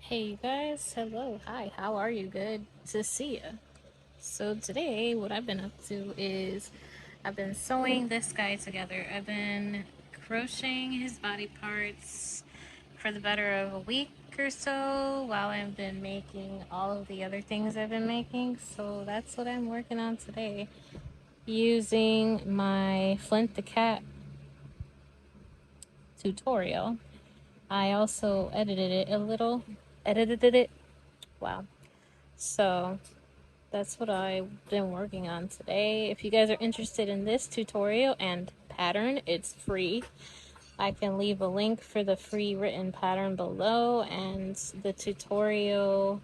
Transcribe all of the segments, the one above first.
Hey you guys, hello, hi, how are you? Good to see you. So today what I've been up to is I've been sewing this guy together. I've been crocheting his body parts for the better of a week or so while I've been making all of the other things I've been making. So that's what I'm working on today using my Flint the Cat tutorial. I also edited it a little. Edited it. Wow. So that's what I've been working on today. If you guys are interested in this tutorial and pattern, it's free. I can leave a link for the free written pattern below and the tutorial.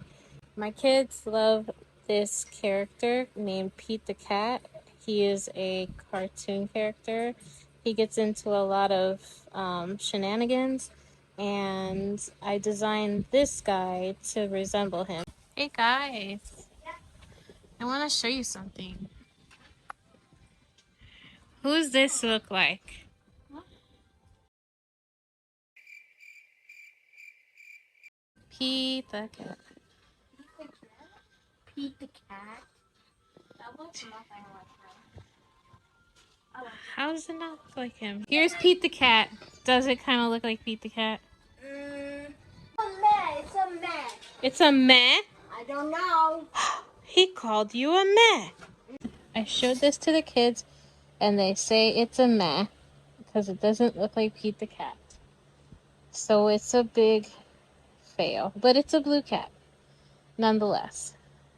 My kids love this character named Pete the Cat. He is a cartoon character. He gets into a lot of shenanigans, and I designed this guy to resemble him. Hey guys, I want to show you something. Who's this look like? Pete the Cat. Pete the Cat. That looks nothing like him. How does it not look like him? Here's Pete the Cat. Does it kind of look like Pete the Cat? It's a meh. It's a meh? I don't know. He called you a meh. I showed this to the kids and they say it's a meh because it doesn't look like Pete the Cat. So it's a big fail, but it's a blue cat nonetheless.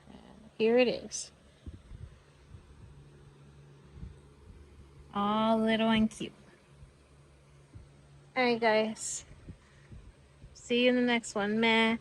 And here it is. All little and cute. Alright guys. See you in the next one. Meh.